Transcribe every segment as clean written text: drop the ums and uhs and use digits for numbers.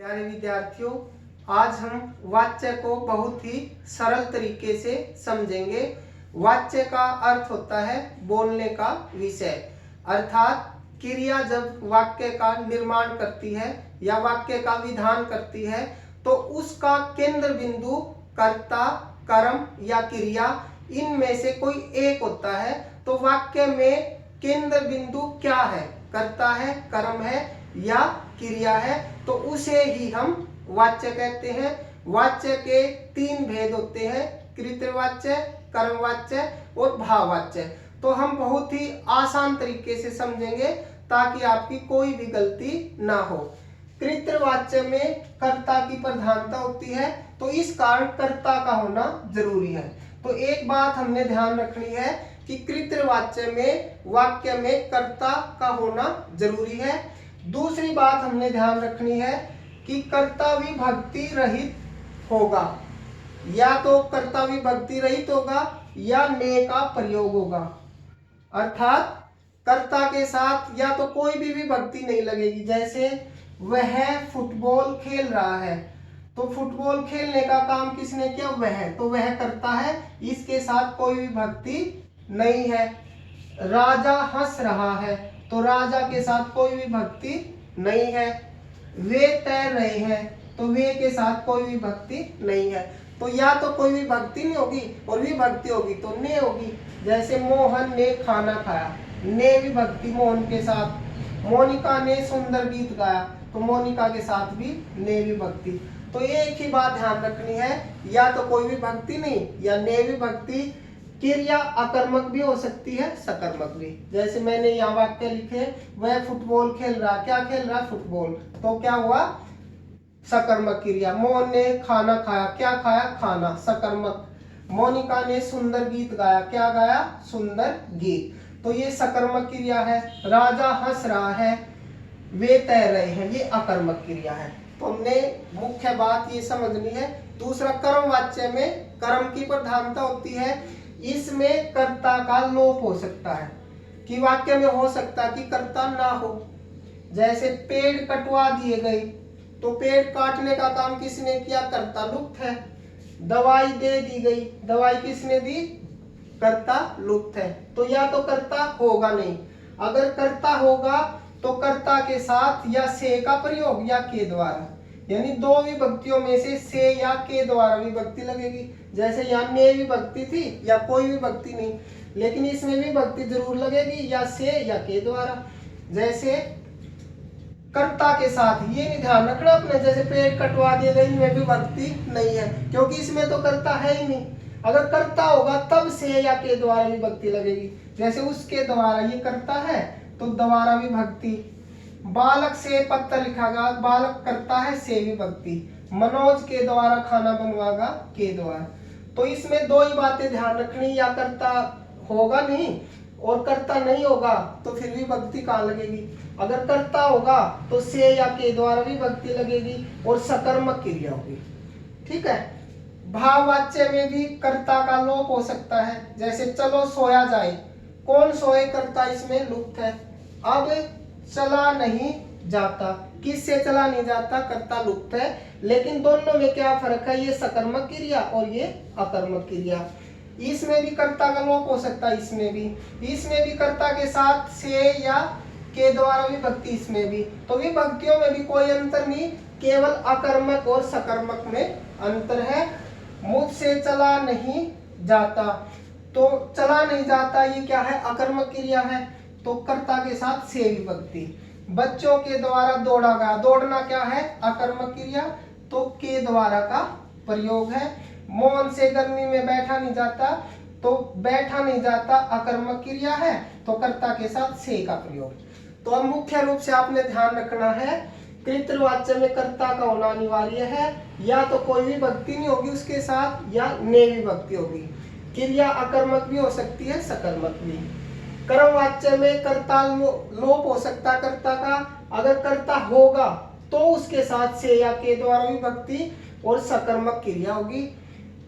प्यारे विद्यार्थियों, आज हम वाच्य को बहुत ही सरल तरीके से समझेंगे। वाच्य का अर्थ होता है बोलने का विषय, अर्थात क्रिया जब वाक्य का निर्माण करती है या वाक्य का विधान करती है तो उसका केंद्र बिंदु कर्ता, कर्म या क्रिया इनमें से कोई एक होता है। तो वाक्य में केंद्र बिंदु क्या है? कर्ता है, कर्म है या क्रिया है, तो उसे ही हम वाच्य कहते हैं। वाच्य के तीन भेद होते हैं, कृतवाच्य, कर्मवाच्य और भाववाच्य। तो हम बहुत ही आसान तरीके से समझेंगे ताकि आपकी कोई भी गलती ना हो। कृतवाच्य में कर्ता की प्रधानता होती है, तो इस कारण कर्ता का होना जरूरी है। तो एक बात हमने ध्यान रखनी है कि कृतवाच्य में वाक्य में कर्ता का होना जरूरी है। दूसरी बात हमने ध्यान रखनी है कि कर्ता विभक्ति रहित होगा, या तो कर्ता विभक्ति रहित होगा या ने का प्रयोग होगा, अर्थात कर्ता के साथ या तो कोई भी विभक्ति नहीं लगेगी। जैसे वह फुटबॉल खेल रहा है, तो फुटबॉल खेलने का काम किसने किया? वह, तो वह करता है, इसके साथ कोई विभक्ति नहीं है। राजा हंस रहा है, तो राजा के साथ कोई विभक्ति नहीं है। वे तैर रहे हैं, तो वे के साथ कोई विभक्ति नहीं है। तो या तो कोई विभक्ति नहीं होगी और विभक्ति होगी तो ने होगी। जैसे मोहन ने खाना खाया, ने विभक्ति मोहन के साथ। मोनिका ने सुंदर गीत गाया, तो मोनिका के साथ भी ने विभक्ति। तो एक ही बात ध्यान रखनी है, या तो कोई विभक्ति नहीं या ने विभक्ति। क्रिया अकर्मक भी हो सकती है, सकर्मक भी। जैसे मैंने यहाँ वाक्य लिखे, वह फुटबॉल खेल रहा, क्या खेल रहा? फुटबॉल, तो क्या हुआ? सकर्मक क्रिया। मोहन ने खाना खाया, क्या खाया? खाना, सकर्मक। मोनिका ने सुंदर गीत गाया, क्या गाया? सुंदर गीत, तो ये सकर्मक क्रिया है। राजा हंस रहा है, वे तैर रहे हैं, ये अकर्मक क्रिया है। तो हमने मुख्य बात ये समझनी है। दूसरा, कर्मवाच्य में कर्म की प्रधानता होती है। इसमें कर्ता का लोप हो सकता है, कि वाक्य में हो सकता है कि कर्ता ना हो। जैसे पेड़ कटवा दिए गए, तो पेड़ काटने का काम किसने किया? कर्ता लुप्त है। दवाई दे दी गई, दवाई किसने दी? कर्ता लुप्त है। तो या तो कर्ता होगा नहीं, अगर कर्ता होगा तो कर्ता के साथ या से का प्रयोग या के द्वारा, यानी दो विभक्तियों में से या के द्वारा विभक्ति लगेगी। जैसे यहाँ ने विभक्ति थी या कोई विभक्ति नहीं, लेकिन इसमें विभक्ति जरूर लगेगी या से या के द्वारा। जैसे कर्ता के साथ, ये नहीं ध्यान रखना अपने, जैसे पेड़ कटवा दिए गए, इनमें विभक्ति नहीं है क्योंकि इसमें तो कर्ता है ही नहीं। अगर कर्ता होगा तब से या के द्वारा विभक्ति लगेगी। जैसे उसके द्वारा, ये कर्ता है तो द्वारा विभक्ति। बालक से पत्र लिखागा, बालक करता है से विभक्ति। मनोज के द्वारा खाना बनवागा, के द्वारा। तो इसमें दो ही बातें ध्यान रखनी, या कर्ता होगा नहीं और कर्ता नहीं होगा तो फिर विभक्ति कहाँ लगेगी? अगर कर्ता होगा तो से या के द्वारा विभक्ति लगेगी और सकर्मक क्रिया होगी। ठीक है। भाववाच्य में भी कर्ता का लोप हो सकता है। जैसे चलो सोया जाए, कौन सोए? कर्ता इसमें लुप्त है। अब चला नहीं जाता, किससे चला नहीं जाता? कर्ता लुप्त है। लेकिन दोनों में क्या फर्क है? ये सकर्मक क्रिया और ये अकर्मक क्रिया। इसमें भी कर्ता का लोप हो सकता है, इसमें भी कर्ता के साथ से या के द्वारा विभक्ति, इसमें भी। तो विभक्तियों में भी कोई अंतर नहीं, केवल अकर्मक और सकर्मक में अंतर है। मुझसे चला नहीं जाता, तो चला नहीं जाता ये क्या है? अकर्मक क्रिया है, तो कर्ता के साथ से विभक्ति। बच्चों के द्वारा दौड़ा गया, दौड़ना क्या है? अकर्मक क्रिया, तो के द्वारा का प्रयोग है। मोहन से गर्मी में बैठा नहीं जाता, तो बैठा नहीं जाता अकर्मक क्रिया है, तो कर्ता के साथ से का प्रयोग। तो अब मुख्य रूप से आपने ध्यान रखना है, कृतवाच्य में कर्ता का होना अनिवार्य है, या तो कोई विभक्ति नहीं होगी उसके साथ या ने विभक्ति होगी। क्रिया अकर्मक भी हो सकती है, सकर्मक भी। कर्मवाच्य में कर्ता लोप हो सकता कर्ता का, अगर कर्ता होगा तो उसके साथ से या के द्वारा विभक्ति और सकर्मक क्रिया होगी।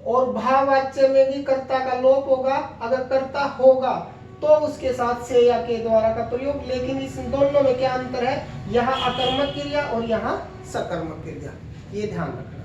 और भाववाच्य में भी कर्ता का लोप होगा, अगर कर्ता होगा तो उसके साथ से या के द्वारा का प्रयोग। लेकिन इस दोनों में क्या अंतर है, यहाँ अकर्मक क्रिया और यहाँ सकर्मक क्रिया, ये ध्यान रखना।